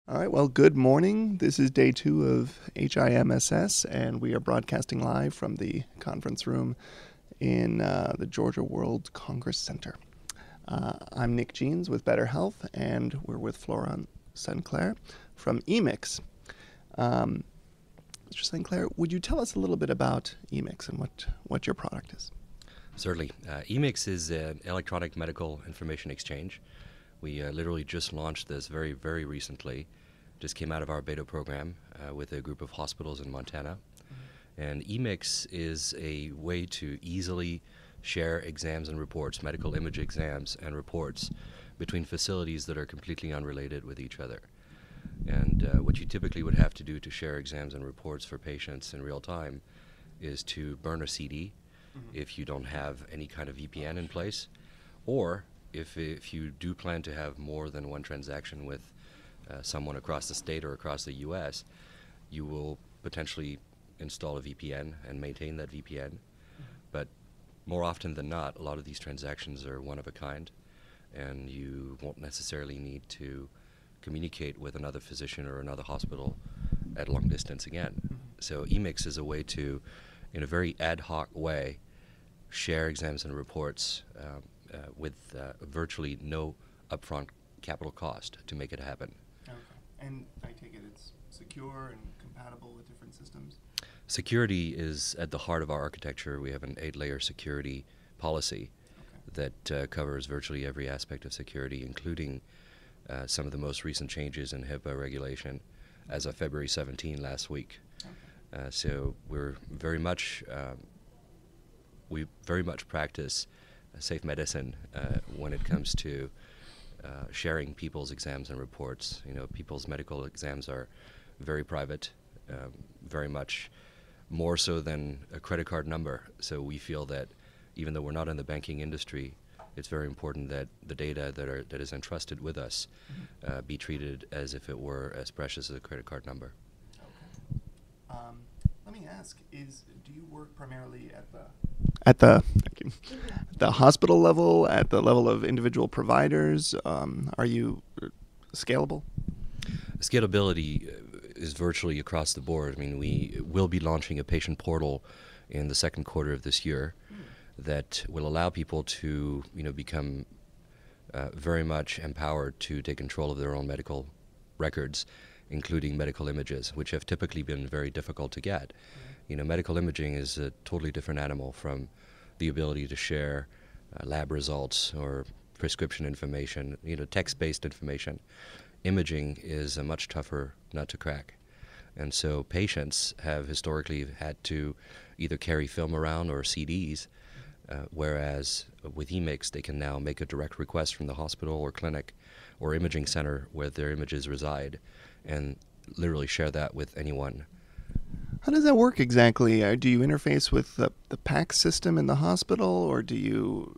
All right, well, good morning. This is day 2 of HIMSS, and we are broadcasting live from the conference room in the Georgia World Congress Center. I'm Nick Jeans with Better Health, and we're with Florent Sinclair from EMix. Mr. Sinclair, would you tell us a little bit about EMix and what your product is? Certainly. EMix is an electronic medical information exchange. We literally just launched this very, very recently. Just came out of our beta program with a group of hospitals in Montana. And EMix is a way to easily share exams and reports, medical image exams and reports, between facilities that are completely unrelated with each other. And what you typically would have to do to share exams and reports for patients in real time is to burn a CD if you don't have any kind of VPN in place, or if you do plan to have more than one transaction with someone across the state or across the U.S., you will potentially install a VPN and maintain that VPN. But more often than not, a lot of these transactions are one of a kind, and you won't necessarily need to communicate with another physician or another hospital at long distance again. So EMix is a way to, in a very ad hoc way, share exams and reports with virtually no upfront capital cost to make it happen. Okay. And I take it it's secure and compatible with different systems? Security is at the heart of our architecture. We have an 8-layer security policy that covers virtually every aspect of security, including some of the most recent changes in HIPAA regulation as of February 17 last week. So we're very much we very much practice safe medicine when it comes to sharing people's exams and reports. You know, people's medical exams are very private, very much more so than a credit card number. So we feel that even though we're not in the banking industry, it's very important that the data that is entrusted with us be treated as if it were as precious as a credit card number. Okay. Let me ask: do you work primarily at the hospital level, at the level of individual providers? Are you scalable? Scalability is virtually across the board. I mean, we will be launching a patient portal in the second quarter of this year that will allow people to, become very much empowered to take control of their own medical records, including medical images, which have typically been very difficult to get. Medical imaging is a totally different animal from the ability to share lab results or prescription information, text-based information. Imaging is a much tougher nut to crack. And so patients have historically had to either carry film around or CDs, whereas with EMix they can now make a direct request from the hospital or clinic or imaging center where their images reside and literally share that with anyone. How does that work exactly? Do you interface with the PACS system in the hospital, or do you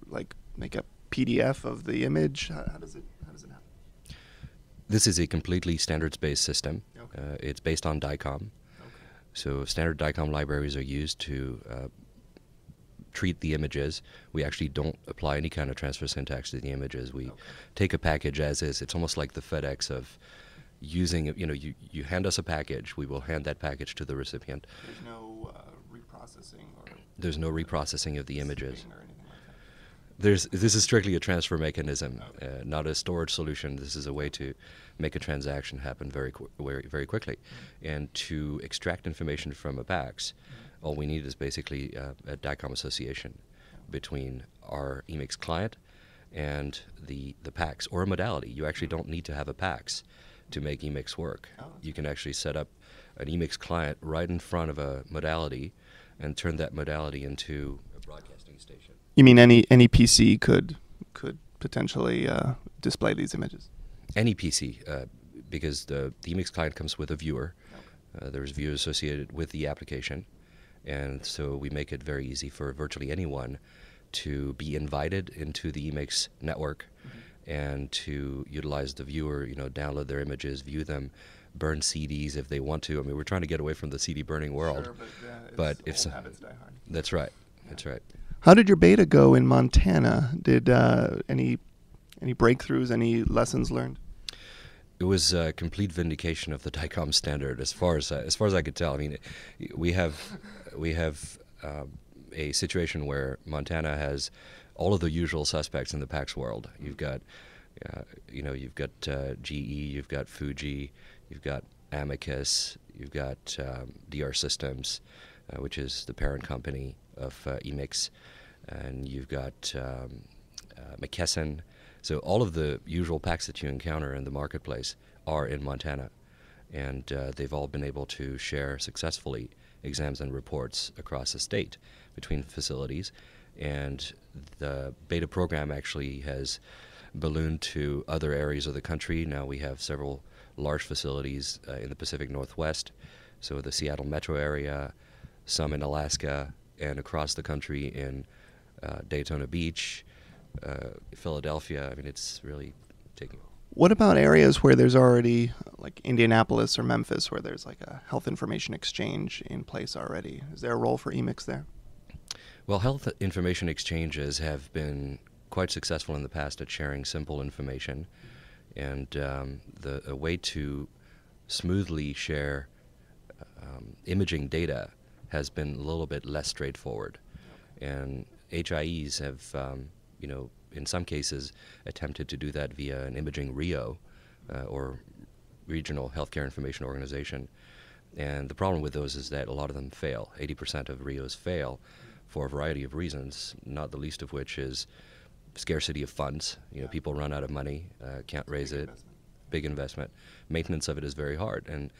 make a PDF of the image? How does it happen? This is a completely standards-based system. Okay. It's based on DICOM. Okay. So standard DICOM libraries are used to treat the images. We actually don't apply any kind of transfer syntax to the images. We take a package as is. It's almost like the FedEx of using, you hand us a package, we will hand that package to the recipient. There's no reprocessing There's no reprocessing of the images. or anything like that. This is strictly a transfer mechanism, not a storage solution. This is a way to make a transaction happen very quickly. And to extract information from a PACS, all we need is basically a DICOM association between our EMix client and the PACS, or a modality. You actually don't need to have a PACS to make EMix work. You can actually set up an EMix client right in front of a modality and turn that modality into a broadcasting station. You mean any PC could potentially display these images? Any PC, because the EMix client comes with a viewer. There's viewers associated with the application, and so we make it very easy for virtually anyone to be invited into the EMix network and to utilize the viewer, download their images, view them, burn CDs if they want to. I mean, we're trying to get away from the CD burning world. Sure, but if old habits die hard. That's right. That's right. How did your beta go in Montana? Did any breakthroughs, any lessons learned? It was a complete vindication of the DICOM standard, as far as I could tell. I mean, we have a situation where Montana has all of the usual suspects in the PAX world. You've got GE, you've got Fuji, you've got Amicus, you've got DR Systems, which is the parent company of EMix, and you've got McKesson. So all of the usual PACs that you encounter in the marketplace are in Montana, and they've all been able to share successfully exams and reports across the state between facilities, and the beta program actually has ballooned to other areas of the country. Now we have several large facilities in the Pacific Northwest, so the Seattle metro area, some in Alaska, and across the country in Daytona Beach, Philadelphia. I mean, it's really taking. What about areas where there's already, like Indianapolis or Memphis, where there's like a health information exchange in place already? Is there a role for EMix there? Well, health information exchanges have been quite successful in the past at sharing simple information, and a way to smoothly share imaging data has been a little bit less straightforward. And HIEs have, in some cases, attempted to do that via an imaging RIO, or Regional Healthcare Information Organization. And the problem with those is that a lot of them fail. 80% of RIOs fail for a variety of reasons, not the least of which is scarcity of funds. People run out of money, can't raise it. Big investment. Maintenance of it is very hard. And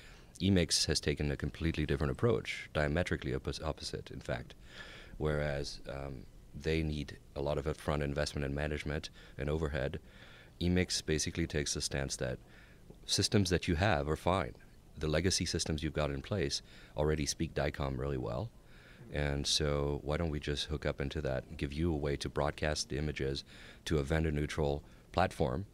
EMix has taken a completely different approach, diametrically opposite, in fact. Whereas they need a lot of upfront investment and management and overhead, EMix basically takes the stance that systems that you have are fine. The legacy systems you've got in place already speak DICOM really well. And so why don't we just hook up into that and give you a way to broadcast the images to a vendor-neutral platform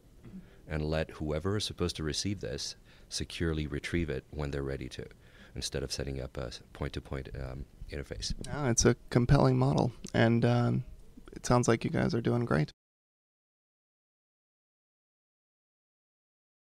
and let whoever is supposed to receive this securely retrieve it when they're ready to, instead of setting up a point-to-point interface. Yeah, it's a compelling model, and it sounds like you guys are doing great.